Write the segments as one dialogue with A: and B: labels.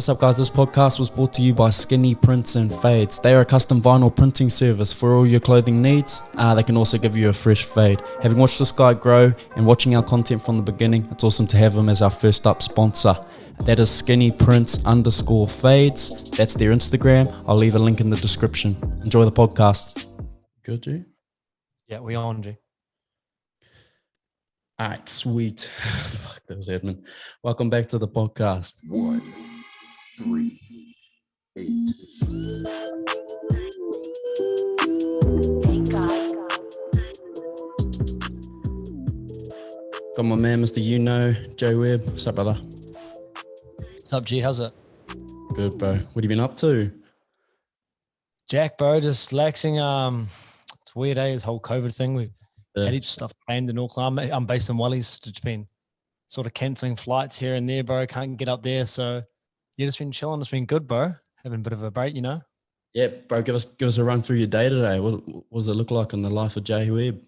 A: What's up, guys? This podcast was brought to you by Skinny Prints and Fades. They are a custom vinyl printing service for all your clothing needs. They can also give you a fresh fade. Having watched this guy grow and watching our content from the beginning, it's awesome to have him as our first up sponsor. That is Skinny Prints _Fades. That's their Instagram. I'll leave a link in the description. Enjoy the podcast. Good, G?
B: Yeah, we on, G.
A: All right, sweet. Fuck, that was admin. Welcome back to the podcast.
C: 1, 3, 8.
A: Got my man, Mr. YOUKNOW, Joe Webb. What's up, brother?
B: What's up, G? How's it?
A: Good, bro. What have you been up to?
B: Jack, bro, just relaxing. It's weird, eh? This whole COVID thing. We had heaps of stuff planned in Auckland. I'm based in Wally's. Just been sort of cancelling flights here and there, bro. Can't get up there. So, yeah, just been chilling. It's been good, bro. Having a bit of a break, you know?
A: Yeah, bro, give us a run through your day today. What does it look like in the life of Joe Webb?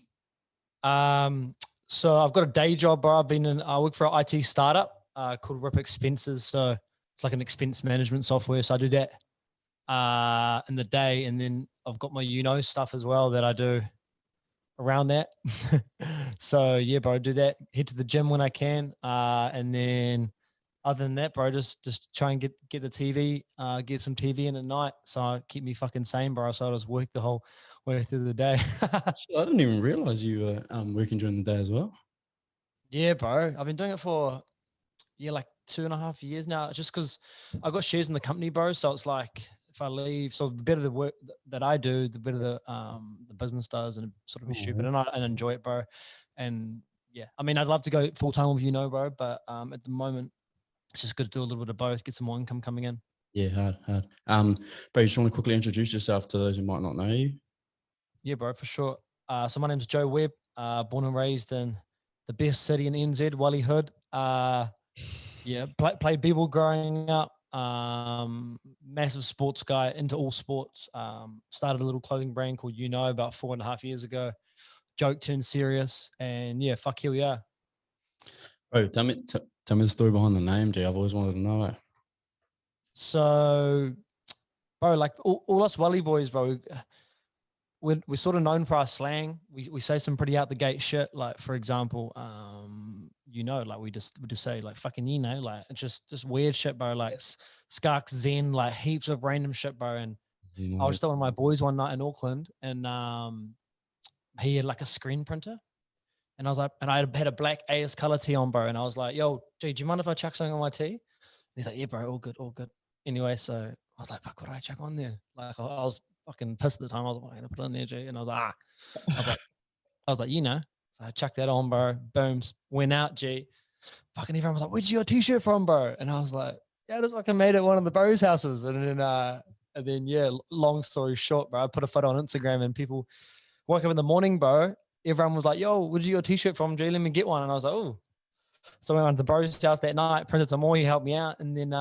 B: So I've got a day job, bro. I work for an IT startup called Rip Expenses. So it's like an expense management software. So I do that in the day, and then I've got my YOUKNOW stuff as well that I do around that. So yeah, bro, do that. Head to the gym when I can, and then other than that, bro, just try and get the TV, get some TV in at night, so I keep me fucking sane, bro. So I just work the whole way through the day.
A: I didn't even realize you were working during the day as well.
B: Yeah, bro, I've been doing it for like 2.5 years now. Just because I got shares in the company, bro. So it's like if I leave, so the better the work that I do, the better the business does, and sort of be stupid, and I enjoy it, bro. And yeah, I mean, I'd love to go full time with YOUKNOW, bro, but at the moment, it's just good to do a little bit of both, get some more income coming in.
A: Yeah, hard. Bro, you just want to quickly introduce yourself to those who might not know you?
B: Yeah, bro, for sure. So my name's Joe Webb, born and raised in the best city in NZ, Wally Hood. Yeah, played b-ball growing up. Massive sports guy, into all sports. Started a little clothing brand called YOUKNOW about 4.5 years ago. Joke turned serious, and yeah, fuck, here we are.
A: Bro, tell me the story behind the name, G. I've always wanted to know it.
B: So, bro, like all us Wally boys, bro, we're sort of known for our slang. We say some pretty out the gate shit. Like, for example, YOUKNOW, like we just say like fucking YOUKNOW, like just weird shit, bro. Like Skark Zen, like heaps of random shit, bro. And I was still with my boys one night in Auckland, and he had like a screen printer. And I was like, and I had a black AS color tee on, bro. And I was like, yo, dude, do you mind if I chuck something on my tee? And he's like, yeah, bro, all good, all good. Anyway, so I was like, fuck, what do I chuck on there? Like, I was fucking pissed at the time. I was like, what am I going to put on there, G? And I was like, I was like, YOUKNOW. So I chucked that on, bro. Boom, went out, G. Fucking everyone was like, where'd you get your t-shirt from, bro? And I was like, yeah, I just fucking made it at one of the bros' houses. And then, yeah, long story short, bro, I put a photo on Instagram, and people woke up in the morning, bro. Everyone was like, yo, where'd you get your t-shirt from, G? Let me get one. And I was like, oh. So I went to the bros' house that night, printed some more. He helped me out. And then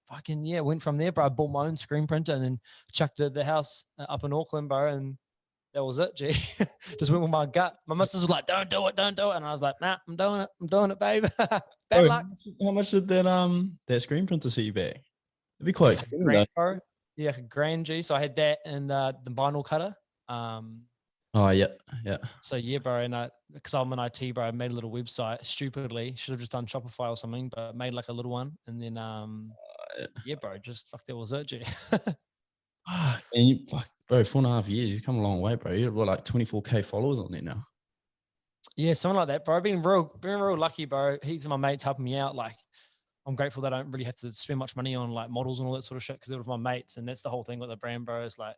B: fucking, yeah, went from there, bro. I bought my own screen printer and then chucked it at the house up in Auckland, bro. And that was it, G. Just went with my gut. My missus was like, don't do it. And I was like, nah, I'm doing it, babe. Bad luck.
A: How much did that screen printer see you back? It'd be quite expensive,
B: grand, bro. Yeah, like $1,000, G. So I had that and the vinyl cutter.
A: Oh, yeah.
B: So yeah, bro, and because I'm an IT, bro, I made a little website stupidly. Should have just done Shopify or something, but made like a little one. And then, yeah, bro, just fuck, that was it, G.
A: And you, fuck, bro, 4.5 years, you've come a long way, bro. You've got like 24K followers on there now. Yeah,
B: something like that, bro. Being real lucky, bro. Heaps of my mates helping me out. Like, I'm grateful that I don't really have to spend much money on like models and all that sort of shit because they're with my mates, and that's the whole thing with the brand, bro. Is like,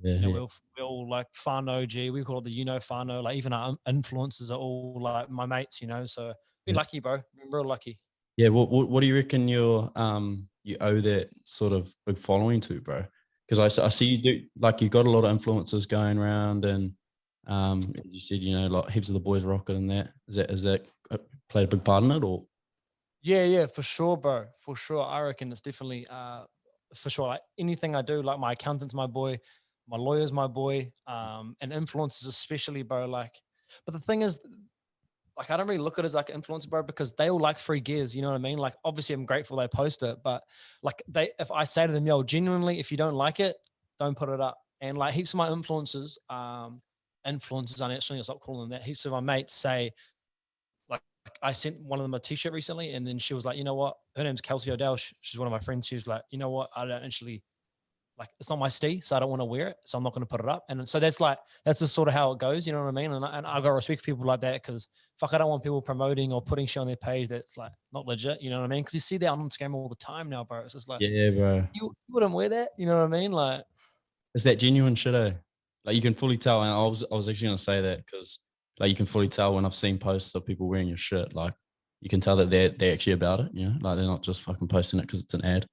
B: we all like whānau, G. We call it the YOUKNOW whānau. Like even our influencers are all like my mates, you know. So been lucky, bro. Been real lucky.
A: Yeah. What do you reckon you owe that sort of big following to, bro? Because I see you do, like, you got a lot of influencers going around, and as you said, you know, like heaps of the boys rocket and that. Is that played a big part in it, or?
B: Yeah, for sure, bro. For sure. I reckon it's definitely for sure. Like anything I do, like my accountant's my boy, my lawyer's my boy, and influencers especially, bro. Like, but the thing is, like, I don't really look at it as like an influencer, bro, because they all like free gears. You know what I mean? Like, obviously I'm grateful they post it, but like if I say to them, yo, genuinely, if you don't like it, don't put it up. And like heaps of my influencers, influencers, I actually stop calling them that. Heaps of my mates say, like, I sent one of them a t-shirt recently, and then she was like, you know what? Her name's Kelsey O'Dell. She's one of my friends. She was like, you know what? I don't actually, like, it's not my stee, so I don't want to wear it, so I'm not going to put it up. And so that's just sort of how it goes, you know what I mean? And I got respect for people like that, because fuck, I don't want people promoting or putting shit on their page that's like not legit, you know what I mean? Because you see that on Instagram all the time now, bro. It's just like,
A: Yeah, bro.
B: you wouldn't wear that, you know what I mean? Like,
A: It's that genuine shit, eh? Like you can fully tell, and I was actually gonna say that because like you can fully tell when I've seen posts of people wearing your shirt, like you can tell that they're actually about it, you know, like they're not just fucking posting it because it's an ad.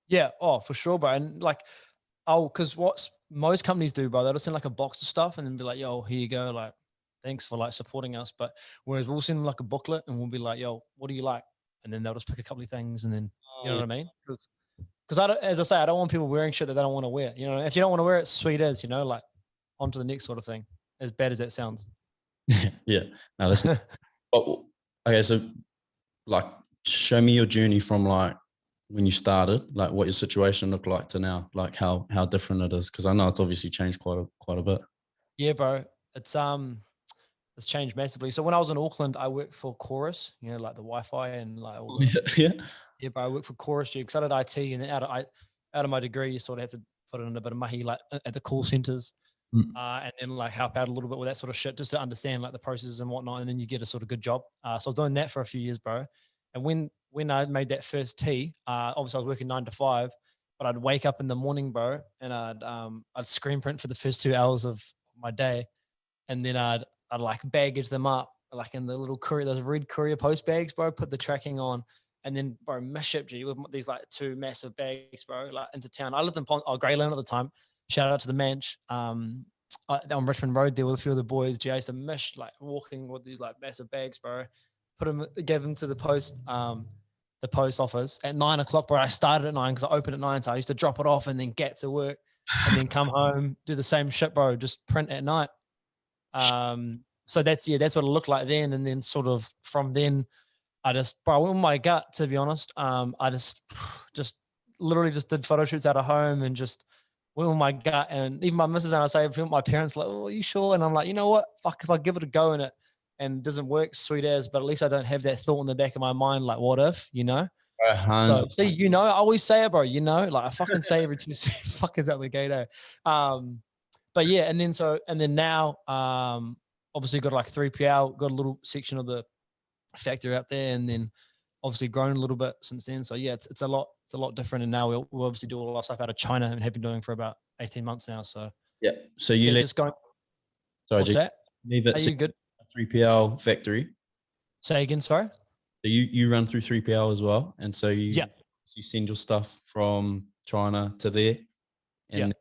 B: yeah, oh, for sure, bro. And like, oh, because what most companies do, bro, they'll just send like a box of stuff and then be like, yo, here you go, like, thanks for like supporting us. But whereas we'll send them like a booklet and we'll be like, yo, what do you like? And then they'll just pick a couple of things, and then, you know what I mean? Because I don't, as I say, I don't want people wearing shit that they don't want to wear. You know, if you don't want to wear it, sweet as, you know, like on to the next sort of thing. As bad as that sounds.
A: Yeah. No, that's but, okay. So, like, show me your journey from like when you started, like what your situation looked like to now, like how different it is. Because I know it's obviously changed quite a bit.
B: Yeah, bro. It's changed massively. So when I was in Auckland, I worked for Chorus, you know, like the Wi-Fi and like all the,
A: Yeah.
B: yeah, bro. I worked for Chorus, because I did IT, and then out of my degree, you sort of had to put in a bit of mahi, like at the call centers, and then like help out a little bit with that sort of shit, just to understand like the processes and whatnot, and then you get a sort of good job. So I was doing that for a few years, bro. And when I made that first tea, obviously I was working 9 to 5, but I'd wake up in the morning, bro, and I'd screen print for the first 2 hours of my day, and then I'd like baggage them up like in the little courier, those red courier post bags, bro. Put the tracking on, and then bro, miss ship G with these like 2 massive bags, bro, like into town. I lived in Greyland at the time. Shout out to the Manch. On Richmond Road there with a few of the boys. G, I used to miss like walking with these like massive bags, bro. Gave them to the post office at 9 o'clock, bro. I started at 9 because I opened at 9, so I used to drop it off and then get to work, and then come home, do the same shit, bro. Just print at night. So that's what it looked like then. And then sort of from then, I went with my gut, to be honest. I just literally just did photo shoots out of home and just went with my gut. And even my missus and I say, my parents like, oh, are you sure? And I'm like, you know what? Fuck, if I give it a go and it doesn't work, sweet as, but at least I don't have that thought in the back of my mind, like, what if, you know? So see, you know, I always say it, bro, you know, like I fucking say every 2 seconds, fuck is that the gay day. But yeah, and then now, obviously got like 3PL, got a little section of the factory out there, and then obviously grown a little bit since then. So yeah, it's a lot different. And now we'll obviously do all of our stuff out of China and have been doing for about 18 months now. So
A: yeah. So you
B: just going.
A: Sorry,
B: What's that?
A: Leave it.
B: Are you good?
A: 3PL factory.
B: Say again, sorry.
A: So you run through 3PL as well, and so you send your stuff from China to there, and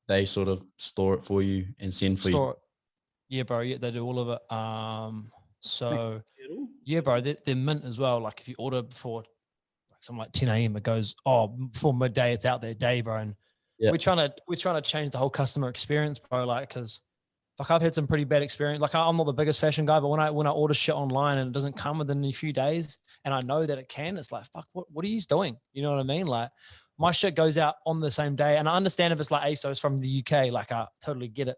A: they sort of store it for you and send for you.
B: Yeah, bro. Yeah, they do all of it. So yeah, bro, they're mint as well. Like if you order before like something like 10 a.m., it goes, before midday, it's out there day, bro. And we're trying to change the whole customer experience, bro. Like, cause like I've had some pretty bad experience. Like I'm not the biggest fashion guy, but when I order shit online and it doesn't come within a few days, and I know that it can, it's like, fuck, what are you doing? You know what I mean? Like my shit goes out on the same day, and I understand if it's like ASOS from the UK, like I totally get it.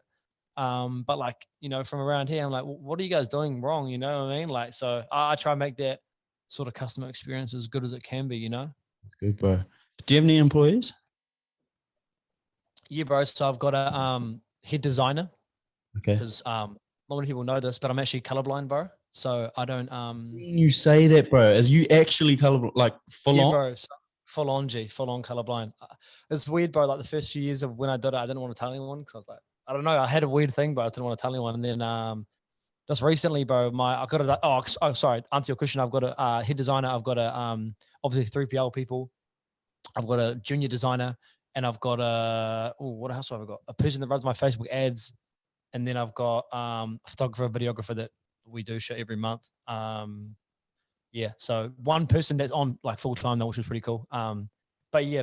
B: But like, you know, from around here, I'm like, what are you guys doing wrong? You know what I mean? Like, so I try and make that sort of customer experience as good as it can be, you know?
A: That's good, bro. Do you have any employees?
B: Yeah, bro. So I've got a head designer.
A: Okay.
B: Because not many people know this, but I'm actually colorblind, bro. So I don't
A: You say that, bro. As you actually colorblind, like full on?
B: bro, full on colorblind. It's weird, bro. Like the first few years of when I did it, I didn't want to tell anyone because I was like, I don't know. I had a weird thing, but I didn't want to tell anyone. And then just recently, bro, I got a sorry, answer your question. I've got a head designer. I've got a obviously 3PL people. I've got a junior designer, and I've got what else have I got? A person that runs my Facebook ads. And then I've got a photographer, videographer that we do shit every month. Yeah, so one person that's on like full time though, which is pretty cool. But yeah,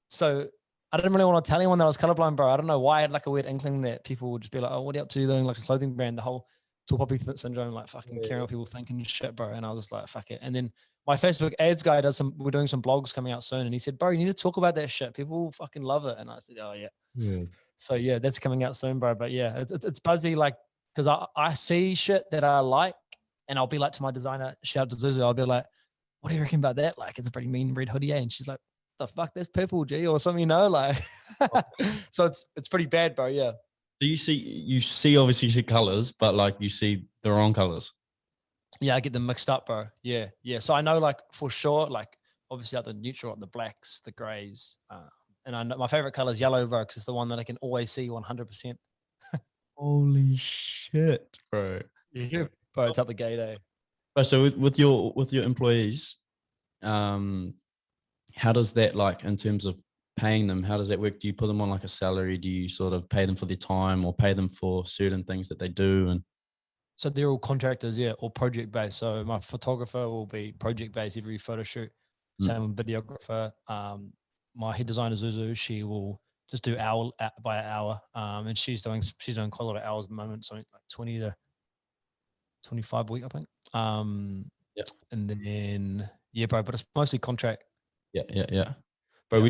B: so I didn't really want to tell anyone that I was colorblind, bro. I don't know why I had like a weird inkling that people would just be like, "Oh, what are you up to doing like a clothing brand?" The whole tall poppy syndrome, like fucking caring what people think and shit, bro. And I was just like, fuck it. And then my Facebook ads guy we're doing some blogs coming out soon. And he said, bro, you need to talk about that shit. People fucking love it. And I said, oh yeah. So yeah, that's coming out soon, bro. But yeah, it's buzzy, like, cause I see shit that I like and I'll be like to my designer, shout out to Zuzu. I'll be like, what do you reckon about that? Like, it's a pretty mean red hoodie. And she's like, the fuck, that's purple, G, or something, you know, like, so it's pretty bad, bro. Yeah.
A: Do you see obviously see colors, but like you see the wrong colors?
B: Yeah, I get them mixed up, bro. Yeah, yeah. So I know, like, for sure, like, obviously, like the neutral, like the blacks, the grays, and I know my favorite color is yellow, bro, because it's the one that I can always see 100%.
A: Holy shit, bro!
B: Yeah, bro, it's up the gate, eh?
A: But so with your employees, how does that, like, in terms of paying them, how does that work? Do you put them on like a salary? Do you sort of pay them for their time or pay them for certain things that they do? And
B: so they're all contractors, yeah, or project based. So my photographer will be project based every photo shoot. Same with videographer. My head designer Zuzu, she will just do hour by hour, and she's doing quite a lot of hours at the moment, so like 20 to 25 a week, I think.
A: Yeah,
B: and then yeah, bro, but it's mostly contract.
A: Yeah. But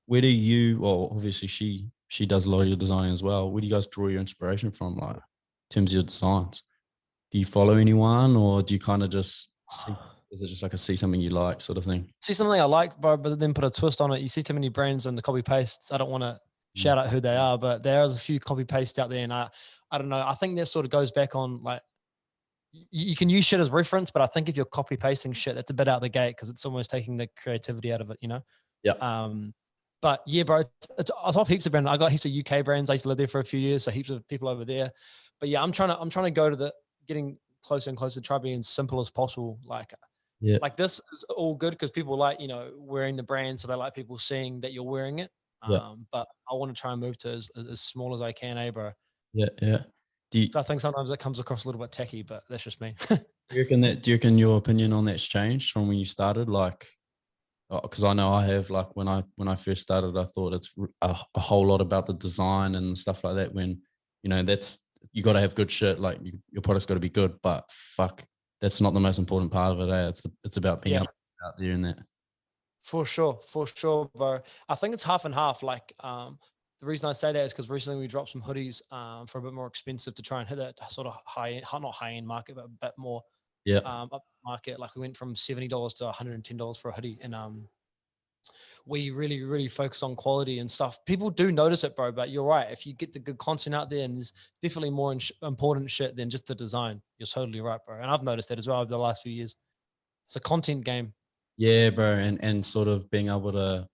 A: where do you? Well, obviously she does a lot of your design as well. Where do you guys draw your inspiration from, like, in terms of your designs? Do you follow anyone, or do you kind of just see? Is it just like a see something you like sort of thing?
B: See something I like, bro, but then put a twist on it. You see too many brands and the copy pastes. I don't want to shout out who they are, but there's a few copy pastes out there, and I don't know. I think that sort of goes back on, like, you can use shit as reference, but I think if you're copy pasting shit, that's a bit out the gate because it's almost taking the creativity out of it, you know?
A: Yeah.
B: But yeah, bro, it's off heaps of brands. I got heaps of UK brands. I used to live there for a few years, so heaps of people over there. But yeah, I'm trying to go to getting closer and closer to try being as simple as possible. Like this is all good because people like, you know, wearing the brand, so they like people seeing that you're wearing it. But I want to try and move to as small as I can, bro.
A: Yeah.
B: So I think sometimes it comes across a little bit techie, but that's just me.
A: Do you reckon your opinion on that's changed from when you started? Like, because I know I have, like, when I first started, I thought it's a whole lot about the design and stuff like that. When, you know, you got to have good shit. Like, your product's got to be good, but fuck, that's not the most important part of it. It's about being out there and that.
B: For sure, bro. I think it's half and half. Like, the reason I say that is because recently we dropped some hoodies for a bit more expensive to try and hit that sort of not high end market, but a bit more up market. Like, we went from $70 to $110 for a hoodie, and we really, really focus on quality and stuff. People do notice it, bro, but you're right. If you get the good content out there, and there's definitely more important shit than just the design. You're totally right, bro. And I've noticed that as well over the last few years. It's a content game.
A: Yeah, bro. And sort of being able to,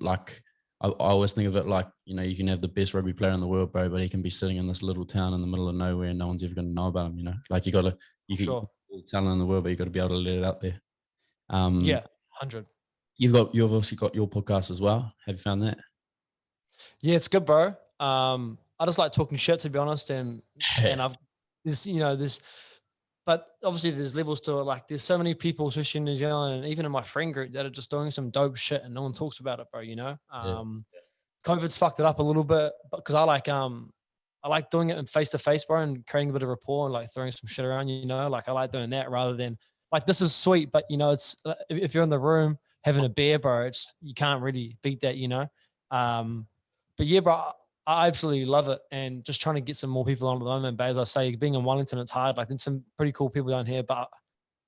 A: like, I always think of it like, you know, you can have the best rugby player in the world, bro, but he can be sitting in this little town in the middle of nowhere and no one's ever going to know about him, you know? Like, you can all the talent in the world, but you got to be able to let it out there.
B: 100. You've
A: obviously got your podcast as well. Have you found that?
B: Yeah, it's good, bro. I just like talking shit, to be honest, and I've but obviously there's levels to it. Like, there's so many people, especially in New Zealand and even in my friend group, that are just doing some dope shit and no one talks about it, bro. You know, COVID's fucked it up a little bit, because I like doing it in face to face, bro, and creating a bit of rapport and like throwing some shit around. You know, like, I like doing that rather than, like, this is sweet, but, you know, it's if you're in the room having a beer, bro, you can't really beat that, you know. But yeah, bro, I absolutely love it, and just trying to get some more people on at the moment. But as I say, being in Wellington, it's hard. Like, there's some pretty cool people down here, but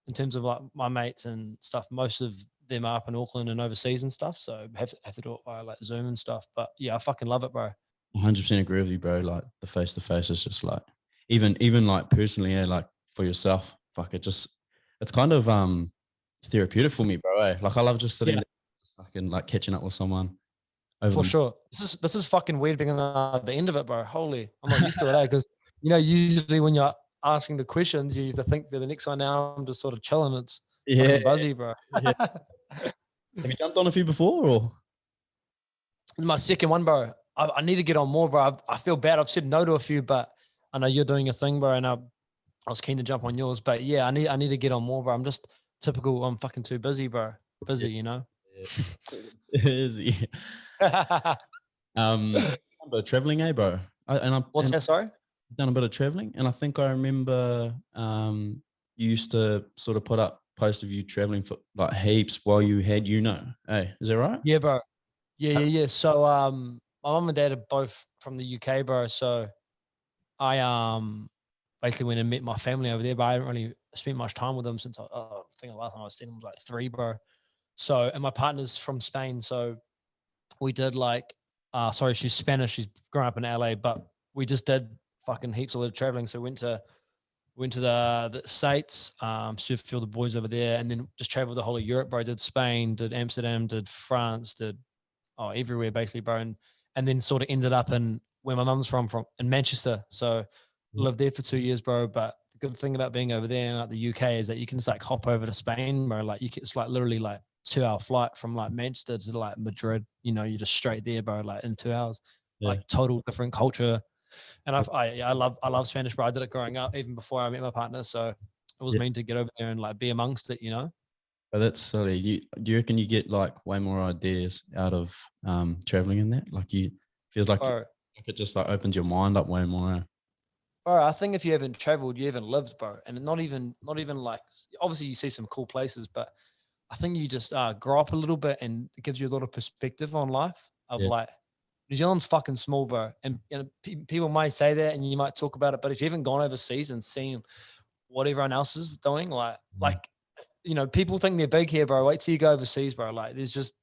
B: in terms of like my mates and stuff, most of them are up in Auckland and overseas and stuff. So have to do it via like Zoom and stuff. But yeah, I fucking love it, bro.
A: 100% agree with you, bro. Like, the face to face is just like, even like personally, like, for yourself, fuck it, it's kind of therapeutic for me, bro. Like, I love just sitting there, just fucking like catching up with someone.
B: For sure. This is fucking weird being at the end of it, bro. Holy, I'm not used to it, because, you know, usually when you're asking the questions, you have to think for the next one. Now I'm just sort of chilling. It's fucking buzzy, bro.
A: Yeah. Have you jumped on a few before, or?
B: My second one, bro. I need to get on more, bro. I feel bad. I've said no to a few, but I know you're doing a thing, bro, and I was keen to jump on yours. But yeah, I need to get on more, bro. I'm just typical. I'm fucking too busy, bro. Busy, you know.
A: Busy. But traveling, bro.
B: What's that? Sorry.
A: done a bit of traveling, and I think I remember you used to sort of put up posts of you traveling for like heaps while you had Hey, is that right?
B: Yeah, bro. Yeah. So my mum and dad are both from the UK, bro. So I basically went and met my family over there, but I haven't really spent much time with them since I think the last time I was seeing them was like 3, bro. So and my partner's from Spain, so we did like sorry, she's Spanish, she's grown up in LA, but we just did fucking heaps of traveling. So went to the States, surfed for the boys over there, and then just traveled the whole of Europe, bro. I did Spain, did Amsterdam, did France, did everywhere basically, bro. And then sort of ended up in where my mum's from in Manchester. So lived there for 2 years, bro. But the good thing about being over there in like the UK is that you can just like hop over to Spain, bro. Like it's like literally like 2-hour flight from like Manchester to like Madrid. You know, you're just straight there, bro. Like in 2 hours,
A: Yeah.
B: like total different culture. And I love Spanish, bro. I did it growing up, even before I met my partner. So it was mean to get over there and like be amongst it, you know.
A: But that's silly. Do you reckon you get like way more ideas out of traveling in that? Like you feels like it just like opens your mind up way more.
B: Bro, I think if you haven't traveled, you haven't lived, bro. And not even like, obviously you see some cool places, but I think you just grow up a little bit, and it gives you a lot of perspective on life of like, New Zealand's fucking small, bro. And you know, people might say that and you might talk about it, but if you haven't gone overseas and seen what everyone else is doing, like, you know, people think they're big here, bro. Wait till you go overseas, bro. Like there's just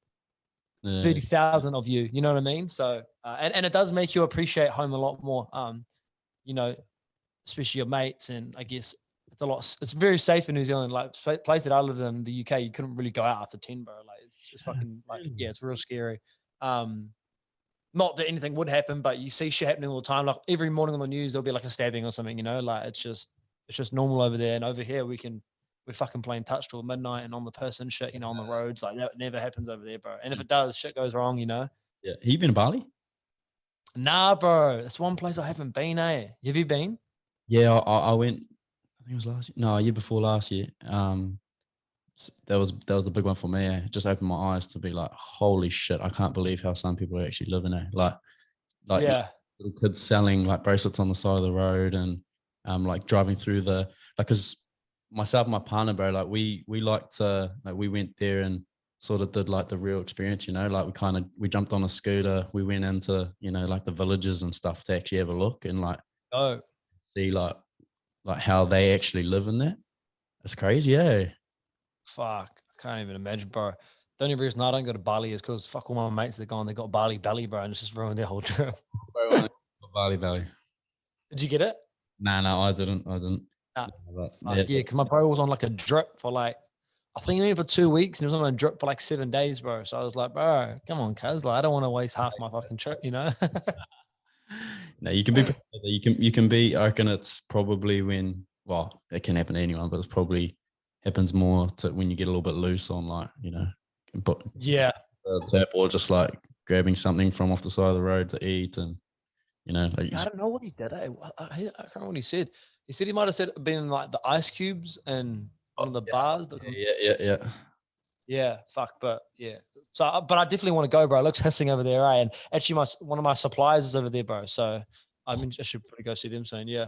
B: 30,000 of you, you know what I mean? So, and it does make you appreciate home a lot more. You know, especially your mates, and I guess it's very safe in New Zealand. Like place that I lived in the UK, you couldn't really go out after 10, bro. Like it's fucking like, yeah, it's real scary. Not that anything would happen, but you see shit happening all the time. Like every morning on the news, there'll be like a stabbing or something, you know, like it's just normal over there. And over here we're fucking playing touch till midnight and on the person shit, you know, on the roads. Like that never happens over there, bro. And if it does, shit goes wrong, you know?
A: Yeah. Have you been to Bali?
B: Nah, bro. It's one place I haven't been, eh? Have you been?
A: Yeah, I went, I think it was last year. No, a year before last year. That was the big one for me. It just opened my eyes to be like, holy shit, I can't believe how some people are actually living there. Like
B: Yeah.
A: little kids selling like bracelets on the side of the road, and like driving through the, like, cause myself and my partner, bro, like we like to, like we went there and sort of did like the real experience, you know, like we jumped on a scooter, we went into, you know, like the villages and stuff to actually have a look and like see like how they actually live in that. It's crazy, eh?
B: Fuck, I can't even imagine, bro. The only reason I don't go to Bali is because fuck all my mates that gone, they got Bali belly, bro, and it's just ruined their whole trip.
A: Bali.
B: Did you get it?
A: No, I didn't.
B: Nah.
A: But,
B: yeah, because my bro was on like a drip for like, I think maybe for 2 weeks, and he was on a drip for like 7 days, bro. So I was like, bro, come on, cuz, like I don't want to waste half my fucking trip, you know?
A: No, you can be. You can be. I reckon it's probably when. Well, it can happen to anyone, but it's probably happens more to when you get a little bit loose on, like, you know,
B: Yeah.
A: tap, or just like grabbing something from off the side of the road to eat, and you know, like,
B: I don't know what he did. I can't remember what he said. He said he might have said been in like the ice cubes and one of the bars.
A: Yeah.
B: Yeah, fuck, but yeah. So, but I definitely want to go, bro. It looks hissing over there, eh? And actually, one of my suppliers is over there, bro. So, I mean, I should probably go see them soon. Yeah.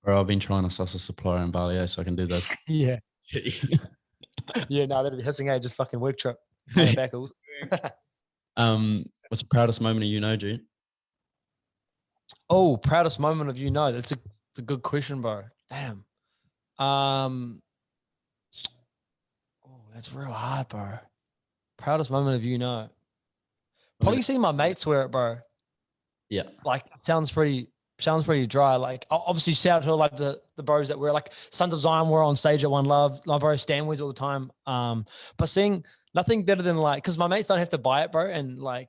A: Bro, I've been trying to suss a supplier in Bali, so I can do those.
B: Yeah. Yeah, no, that'd be hissing, eh? Just fucking work trip. Back.
A: What's the proudest moment of Jude?
B: Oh, proudest moment of That's a good question, bro. Damn. Oh, that's real hard, bro. Proudest moment of Probably seeing my mates wear it, bro.
A: Yeah.
B: Like it sounds pretty dry. Like obviously shout out to like the bros that wear, like Sons of Zion were on stage at One Love. My bro Stan wears all the time. But seeing nothing better than like, because my mates don't have to buy it, bro. And like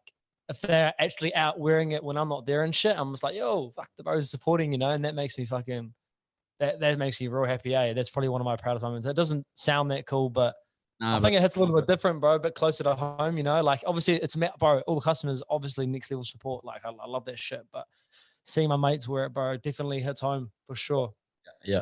B: if they're actually out wearing it when I'm not there and shit, I'm just like, yo, fuck, the bros supporting, you know, and that makes me fucking that makes me real happy. That's probably one of my proudest moments. It doesn't sound that cool, but I think it hits a little bit different, bro, but closer to home, you know, like obviously it's bro, all the customers, obviously next level support. Like I love that shit, but seeing my mates wear it, bro, definitely hits home for sure.
A: Yeah.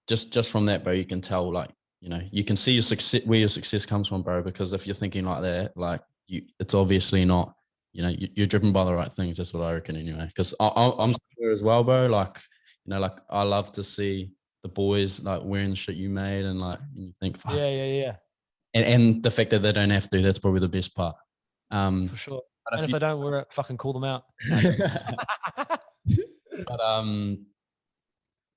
A: Just from that, bro, you can tell, like, you know, you can see your success, where your success comes from, bro, because if you're thinking like that, like it's obviously not, you know, you're driven by the right things. That's what I reckon anyway. Because I'm sure as well, bro. Like, you know, like I love to see the boys like wearing the shit you made, and like you think, fuck.
B: Yeah.
A: And the fact that they don't have to, that's probably the best part.
B: For sure. And if they don't wear it, fucking call them out.
A: But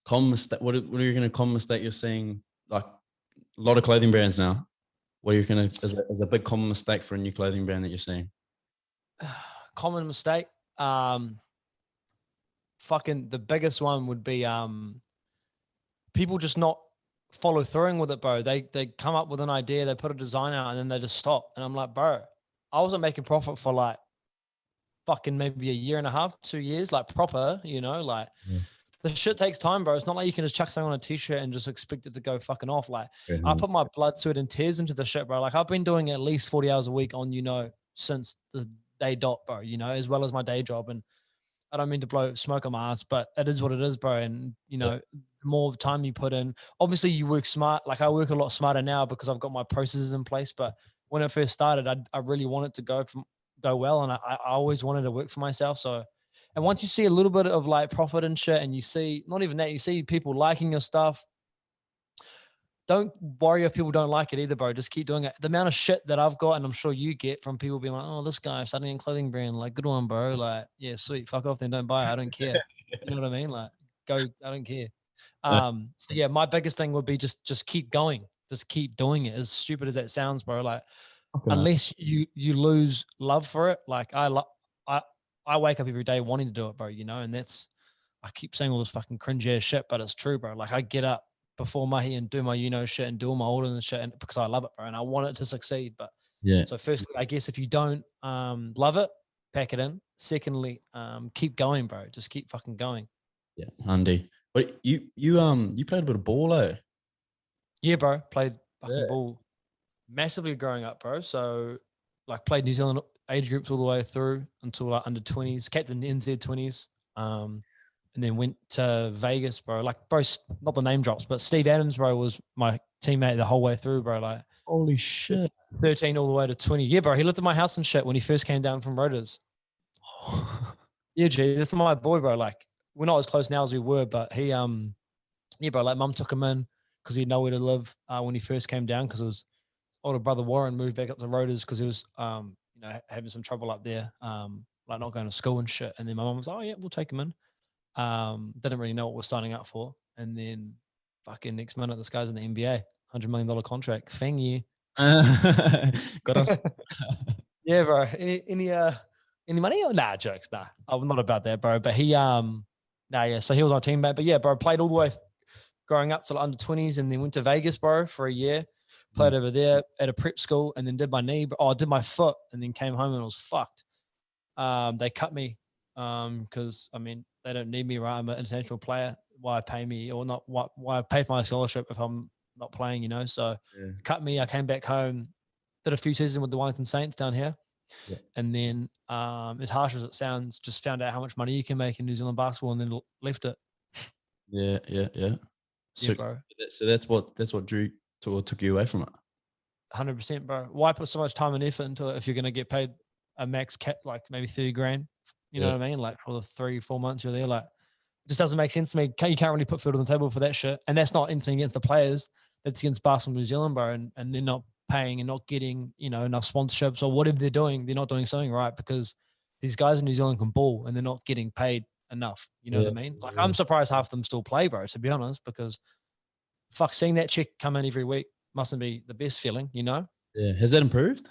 A: common mistake. What are you going to common mistake you're seeing? Like a lot of clothing brands now. What are you going to is a big common mistake for a new clothing brand that you're seeing?
B: Common mistake. Fucking the biggest one would be people just not follow through with it, bro. They come up with an idea, they put a design out, and then they just stop. And I'm like, bro, I wasn't making profit for like fucking maybe a year and a half, 2 years, like proper, you know, like the shit takes time, bro. It's not like you can just chuck something on a t-shirt and just expect it to go fucking off. Like I put my blood, sweat, and tears into the shit, bro. Like I've been doing at least 40 hours a week on, you know, since the day dot, bro, you know, as well as my day job. And I don't mean to blow smoke on my ass, but it is what it is, bro. And, you know, the more time you put in, obviously you work smart. Like I work a lot smarter now because I've got my processes in place. But when it first started, I really wanted to go well. And I always wanted to work for myself. So, and once you see a little bit of like profit and shit, and you see, not even that, you see people liking your stuff, don't worry if people don't like it either, bro. Just keep doing it. The amount of shit that I've got, and I'm sure you get from people being like, oh, this guy starting a clothing brand, like, good one, bro. Like, yeah, sweet. Fuck off then. Don't buy it. I don't care. You know what I mean? Like, go. I don't care. So yeah, my biggest thing would be just keep going. Just keep doing it. As stupid as that sounds, bro. Like, unless you lose love for it. Like I wake up every day wanting to do it, bro, you know, and that's, I keep saying all this fucking cringe ass shit, but it's true, bro. Like I get up before Mahi and do my, you know, shit and do all my orders and shit, and because I love it, bro, and I want it to succeed. But
A: yeah. So
B: firstly, I guess if you don't love it, pack it in. Secondly, keep going, bro. Just keep fucking going.
A: Yeah, Andy. But you played a bit of ball, eh?
B: Yeah, bro. Played fucking ball massively growing up, bro. So like played New Zealand age groups all the way through until like under 20s, captain NZ 20s. And then went to Vegas, bro. Like, bro, not the name drops, but Steve Adams, bro, was my teammate the whole way through, bro. Like,
A: holy shit.
B: 13 all the way to 20. Yeah, bro. He lived at my house and shit when he first came down from Rotors. Yeah, G, that's my boy, bro. Like, we're not as close now as we were, but he, yeah, bro, like mum took him in because he had nowhere to live when he first came down, because his older brother Warren moved back up to Rotors because he was, you know, having some trouble up there, like not going to school and shit. And then my mum was like, oh, yeah, we'll take him in. Didn't really know what we're signing up for. And then fucking next minute, this guy's in the NBA, $100 million contract. Fang you.
A: Got us.
B: Yeah, bro. Any money? Nah, jokes. Nah, I'm not about that, bro. But he, yeah. So he was on teammate. But yeah, bro, played all the way growing up till under 20s, and then went to Vegas, bro, for a year. Played over there at a prep school, and then did my knee. I did my foot, and then came home and it was fucked. They cut me because I mean, they don't need me, right? I'm an international player. Why pay me, or not? Why pay for my scholarship if I'm not playing? You know, so cut me. I came back home, did a few seasons with the Wellington Saints down here, and then as harsh as it sounds, just found out how much money you can make in New Zealand basketball, and then left it.
A: Yeah. So,
B: yeah, bro.
A: So that's what took you away from it.
B: 100%, bro. Why put so much time and effort into it if you're going to get paid a max cap, like maybe 30 grand? You know what I mean? Like for the 3-4 months you're there, like it just doesn't make sense to me. You can't really put food on the table for that shit. And that's not anything against the players. That's against Basketball New Zealand, bro. And they're not paying and not getting, you know, enough sponsorships or whatever they're doing. They're not doing something right because these guys in New Zealand can ball and they're not getting paid enough. You know what I mean? Like I'm surprised half of them still play, bro, to be honest, because fuck, seeing that check come in every week mustn't be the best feeling, you know?
A: Yeah. Has that improved?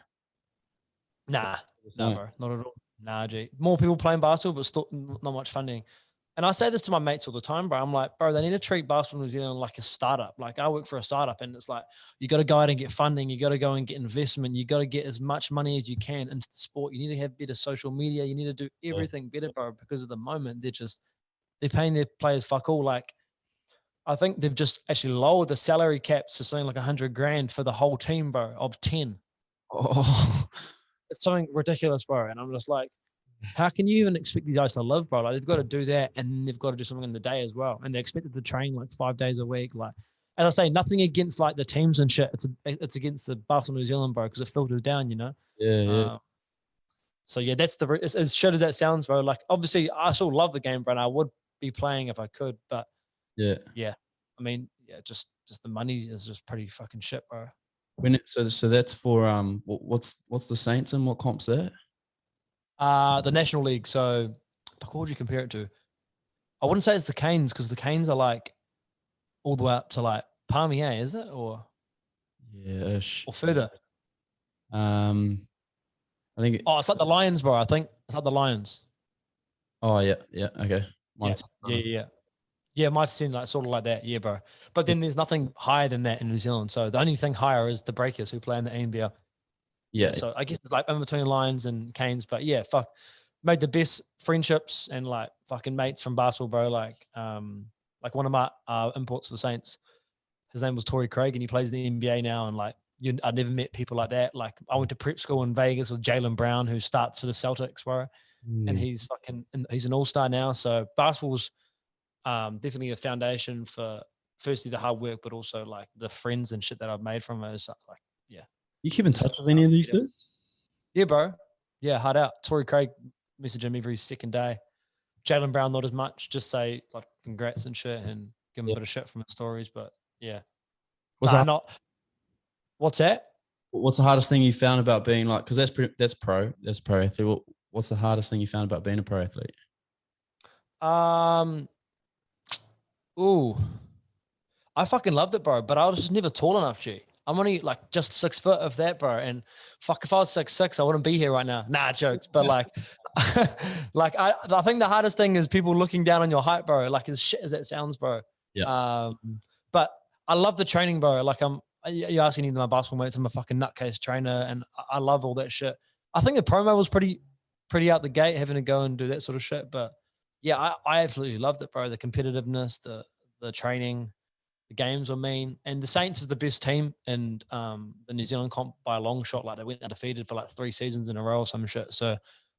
B: Nah, bro, not at all. Nah, G. More people playing basketball, but still not much funding. And I say this to my mates all the time, bro. I'm like, bro, they need to treat Basketball New Zealand like a startup. Like I work for a startup, and it's like, you got to go out and get funding. You got to go and get investment. You got to get as much money as you can into the sport. You need to have better social media. You need to do everything better, bro, because at the moment they're paying their players fuck all. Like I think they've just actually lowered the salary caps to something like 100 grand for the whole team, bro, of 10.
A: Oh,
B: it's something ridiculous, bro. And I'm just like, how can you even expect these guys to live, bro? Like they've got to do that, and they've got to do something in the day as well. And they're expected to train like 5 days a week. Like, as I say, nothing against like the teams and shit. It's against the Basketball New Zealand, bro, because it filters down, you know.
A: Yeah.
B: So yeah, that's as shit as that sounds, bro. Like obviously I still love the game, bro, and I would be playing if I could, but
A: Yeah.
B: I mean, just the money is just pretty fucking shit, bro.
A: So that's for what's the Saints and what comp's that?
B: The National League. So what would you compare it to? I wouldn't say it's the Canes because the Canes are like all the way up to like Palmier, is it? Or further?
A: I think.
B: It's like the Lions, bro. I think it's like the Lions.
A: Oh yeah, okay.
B: Yeah, might seem like sort of like that, yeah, bro. But then there's nothing higher than that in New Zealand. So the only thing higher is the Breakers who play in the NBL.
A: Yeah.
B: So I guess it's like in between Lions and Canes, but yeah, fuck, made the best friendships and like fucking mates from basketball, bro. Like one of my imports for the Saints, his name was Torrey Craig, and he plays in the NBA now. And like I never met people like that. Like I went to prep school in Vegas with Jaylen Brown, who starts for the Celtics, bro, and he's an all-star now. So basketball's definitely a foundation for firstly the hard work, but also like the friends and shit that I've made from it. Like, yeah.
A: You keep in touch with any of these dudes?
B: Yeah, bro. Yeah, hard out. Torrey Craig message him every second day. Jaylen Brown not as much. Just say like congrats and shit, and give him a bit of shit from his stories. But yeah, what's that?
A: What's the hardest thing you found about being like? Because that's pro athlete. What's the hardest thing you found about being a pro athlete?
B: I fucking loved it, bro. But I was just never tall enough, G. I'm only like just 6 foot of that, bro. And fuck, if I was 6'6", I wouldn't be here right now. Nah, jokes. But like, I think the hardest thing is people looking down on your height, bro. Like as shit as that sounds, bro.
A: Yeah.
B: But I love the training, bro. Like you're asking either my basketball mates. I'm a fucking nutcase trainer, and I love all that shit. I think the promo was pretty out the gate, having to go and do that sort of shit. But yeah, I absolutely loved it, bro. The competitiveness, the training. The games were mean, and the Saints is the best team in the New Zealand comp by a long shot. Like they went undefeated for like 3 seasons in a row or some shit. So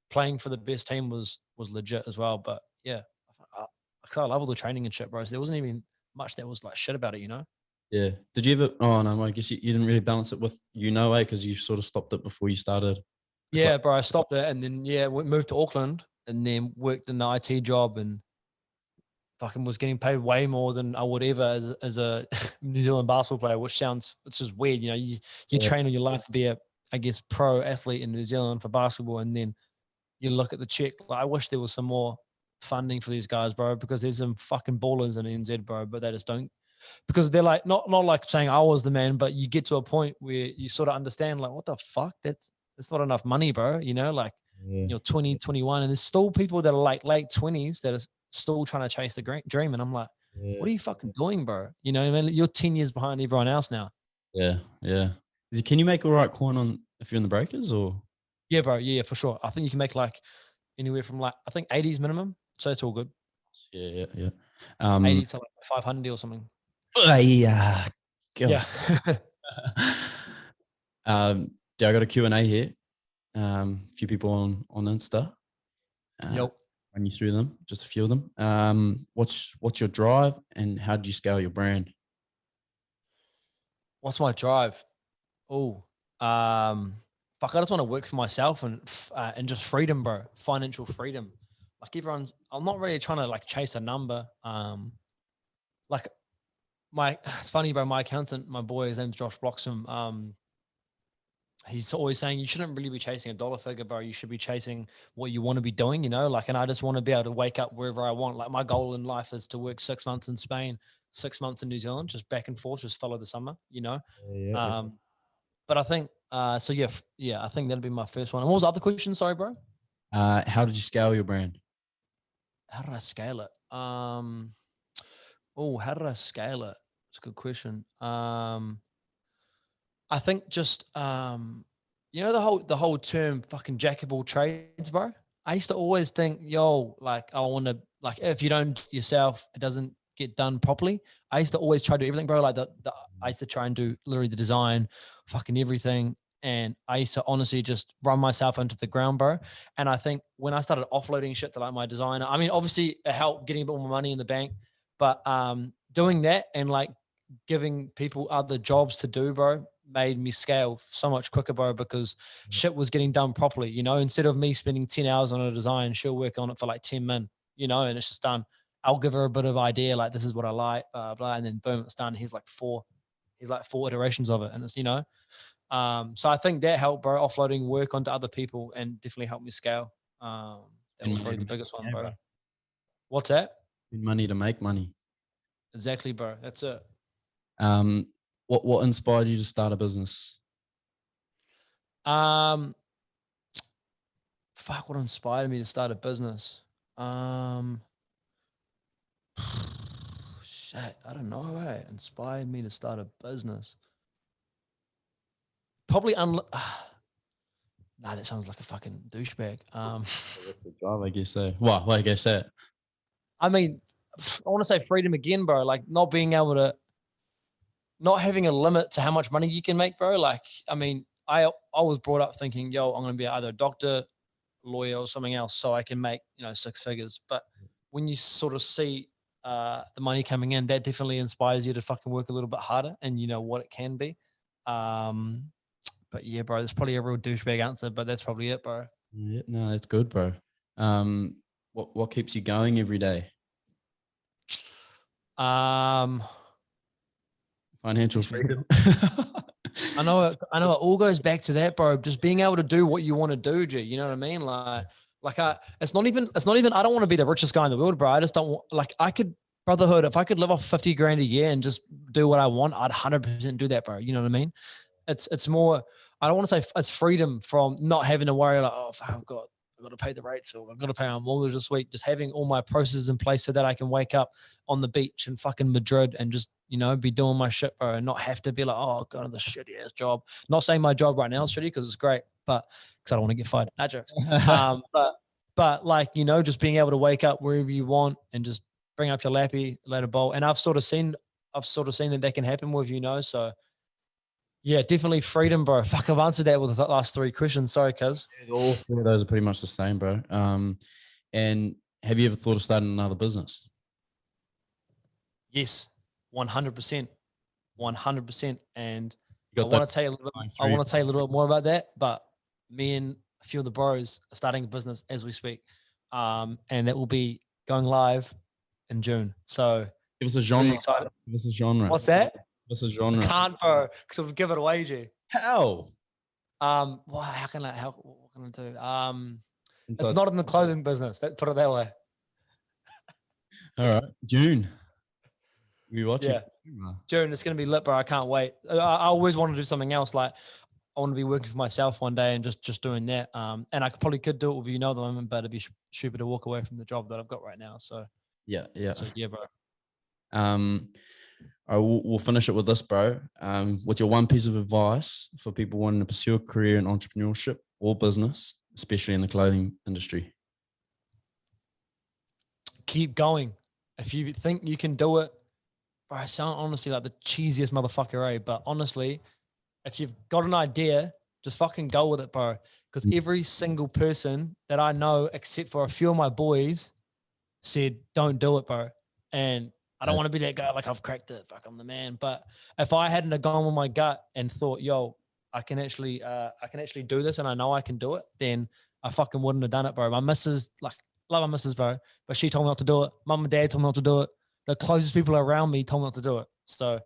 B: playing for the best team was legit as well. But yeah, I love all the training and shit, bro. So there wasn't even much that was like shit about it, you know?
A: Yeah. Did you ever? Oh no, I guess you didn't really balance it with YOUKNOW, because you sort of stopped it before you started.
B: Yeah, bro. I stopped it, and then moved to Auckland, and then worked in the IT job, and fucking was getting paid way more than I would ever as a New Zealand basketball player, which it's just weird. You know, you train all your life to be a, I guess, pro athlete in New Zealand for basketball, and then you look at the check. Like, I wish there was some more funding for these guys, bro, because there's some fucking ballers in NZ, bro, but they just don't, because they're like, not like saying I was the man, but you get to a point where you sort of understand, like, what the fuck? That's not enough money, bro. You know, like, you're 20, 21, and there's still people that are like late 20s that are still trying to chase the dream. And I'm like, what are you fucking doing, bro? You know, I mean, you're 10 years behind everyone else now.
A: Yeah. Can you make all right coin on if you're in the breakers, or?
B: Yeah, bro. Yeah, for sure. I think you can make like anywhere from like, I think 80s minimum. So it's all good.
A: Yeah.
B: 80 to like 500 or something.
A: Yeah.
B: Yeah.
A: I got a Q&A here. A few people on Insta.
B: Yep.
A: Run you through them, just a few of them. What's your drive, and how did you scale your brand?
B: What's my drive? Fuck, I just want to work for myself and just freedom, bro. Financial freedom. Like I'm not really trying to like chase a number. Like it's funny, bro. My accountant, my boy, his name's Josh Bloxham. He's always saying you shouldn't really be chasing a dollar figure, bro. You should be chasing what you want to be doing, you know? Like, and I just want to be able to wake up wherever I want. Like, my goal in life is to work 6 months in Spain, 6 months in New Zealand, just back and forth, just follow the summer, you know?
A: Yeah.
B: But I think, I think that'll be my first one. And what was the other question? Sorry, bro.
A: How did you scale your brand?
B: How did I scale it? How did I scale it? It's a good question. I think just you know, the whole term fucking jack of all trades, bro. I used to always think, like, I want to, like, if you don't yourself, it doesn't get done properly. I used to always try to do everything, bro. Like I used to try and do literally the design, fucking everything. And I used to honestly just run myself into the ground, bro. And I think when I started offloading shit to like my designer, I mean, obviously it helped getting a bit more money in the bank, but doing that and like giving people other jobs to do, bro, made me scale so much quicker, bro, because shit was getting done properly, you know, instead of me spending 10 hours on a design, she'll work on it for like 10 min, you know, and it's just done. I'll give her a bit of idea, like, this is what I like, blah, blah, and then boom, it's done. He's like four iterations of it. And it's, you know, so I think that helped, bro, offloading work onto other people and definitely helped me scale. That was probably the biggest one, bro. What's that?
A: Money to make money.
B: Exactly, bro. That's it.
A: What inspired you to start a business?
B: Fuck, what inspired me to start a business? Shit, I don't know. Inspired me to start a business. Probably nah, that sounds like a fucking douchebag.
A: That's the drive, I guess so. Well, I guess that.
B: I mean, I want to say freedom again, bro. Like not being able to, not having a limit to how much money you can make, bro. Like, I mean, I was brought up thinking, yo, I'm going to be either a doctor, lawyer, or something else, so I can make, you know, 6 figures. But when you sort of see the money coming in, that definitely inspires you to fucking work a little bit harder, and you know what it can be. But yeah, bro, that's probably a real douchebag answer, but that's probably it, bro.
A: Yeah, no, that's good, bro. What keeps you going every day? Financial freedom.
B: I know it all goes back to that, bro. Just being able to do what you want to do, G. You know what I mean? It's not even, I don't want to be the richest guy in the world, bro. I just don't want, like, I could, brotherhood, if I could live off 50 grand a year and just do what I want, I'd 100% do that, bro. You know what I mean? It's more, I don't want to say it's freedom from not having to worry like, oh, I've got to pay the rates, or I've got to pay my mortgage this week. Just having all my processes in place so that I can wake up on the beach in fucking Madrid and just, you know, be doing my shit, bro, and not have to be like, oh, I've got this shitty ass job. Not saying my job right now is shitty because it's great, but because I don't want to get fired. Not jokes. But like, you know, just being able to wake up wherever you want and just bring up your lappy, let it bowl. And I've sort of seen that can happen with, you know, so yeah, definitely freedom, bro. Fuck, I've answered that with the last 3 questions. Sorry, cuz.
A: All 3 of those are pretty much the same, bro. And have you ever thought of starting another business?
B: Yes, 100%. 100%. And I want to tell you a little bit more about that, but me and a few of the bros are starting a business as we speak. And that will be going live in June. So
A: give us a genre.
B: Give
A: us a genre.
B: What's that?
A: Give us a genre.
B: I can't, bro, because it'll give it away, G.
A: How?
B: Well, what can I do? It's not in the clothing business. Put it that way.
A: All right. June. We watching?
B: Yeah. June, it's going to be lit, bro. I can't wait. I always want to do something else. Like, I want to be working for myself one day and just doing that. And I probably could do it with, you know, the moment, but it'd be stupid to walk away from the job that I've got right now. So
A: yeah.
B: So yeah, bro.
A: We'll finish it with this, bro. What's your one piece of advice for people wanting to pursue a career in entrepreneurship or business, especially in the clothing industry?
B: Keep going. If you think you can do it, bro, I sound honestly like the cheesiest motherfucker, eh? But honestly, if you've got an idea, just fucking go with it, bro. Because every single person that I know, except for a few of my boys, said, don't do it, bro. And I don't want to be that guy, like, I've cracked it, fuck, I'm the man. But if I hadn't have gone with my gut and thought, yo, I can actually do this and I know I can do it, then I fucking wouldn't have done it, bro. My missus, like, love my missus, bro, but she told me not to do it. Mum and dad told me not to do it. The closest people around me told me not to do it. So if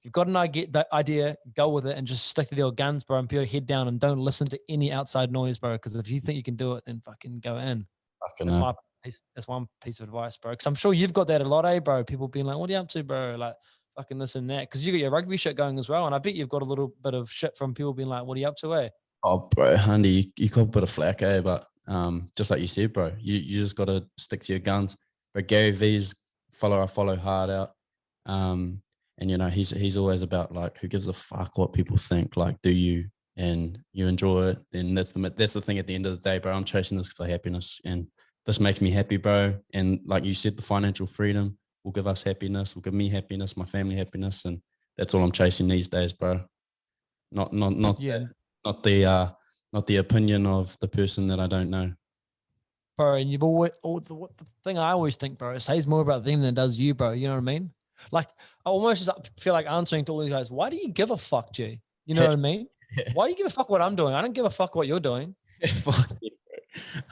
B: you've got an idea, go with it and just stick to your guns, bro, and put your head down and don't listen to any outside noise, bro. Because if you think you can do it, then fucking go in. That's one piece of advice, bro. Because I'm sure you've got that a lot, eh, bro? People being like, what are you up to, bro? Like, fucking this and that. Because you got your rugby shit going as well. And I bet you've got a little bit of shit from people being like, what are you up to, eh?
A: Oh, bro, Andy, you got a bit of flack, eh? But just like you said, bro, you just got to stick to your guns. But Gary V's follow hard out. And, you know, he's always about, like, who gives a fuck what people think? Like, do you and you enjoy it? Then that's the thing at the end of the day, bro. I'm chasing this for happiness. And this makes me happy, bro. And like you said, the financial freedom will give us happiness, will give me happiness, my family happiness. And that's all I'm chasing these days, bro. Not the opinion of the person that I don't know.
B: Bro, and you've always, the thing I always think, bro, it says more about them than it does you, bro. You know what I mean? Like, I almost just feel like answering to all these guys, why do you give a fuck, G? You know what I mean? Why do you give a fuck what I'm doing? I don't give a fuck what you're doing.
A: Fuck it,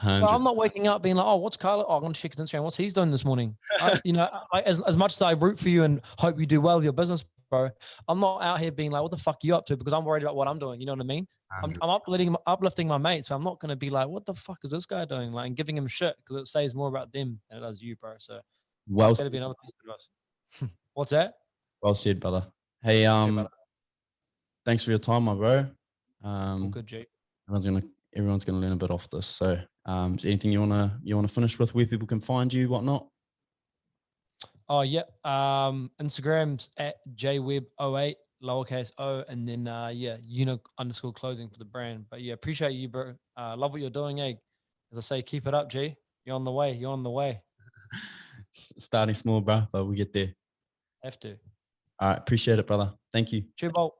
A: bro.
B: Well, I'm not waking up being like, oh, what's Carlo? Oh, I'm going to check his Instagram. What's he's doing this morning? As much as I root for you and hope you do well with your business, bro, I'm not out here being like, what the fuck are you up to? Because I'm worried about what I'm doing. You know what I mean? I'm uplifting my mates. So I'm not going to be like, what the fuck is this guy doing? Like, and giving him shit because it says more about them than it does you, bro. So
A: Well
B: that'd be another piece of advice. What's that?
A: Well said, brother. Hey, thanks for your time, my bro.
B: Good, Jake.
A: Everyone's gonna learn a bit off this. So, is there anything you wanna finish with, where people can find you, whatnot?
B: Oh yeah. Instagram's at jwebb08 lowercase o, and then _clothing for the brand. But yeah, appreciate you, bro. Love what you're doing, eh? As I say, keep it up, G. You're on the way. You're on the way.
A: Starting small, bro, but we get there.
B: Have to.
A: All right, appreciate it, brother. Thank you.
B: Cheers, Bolt.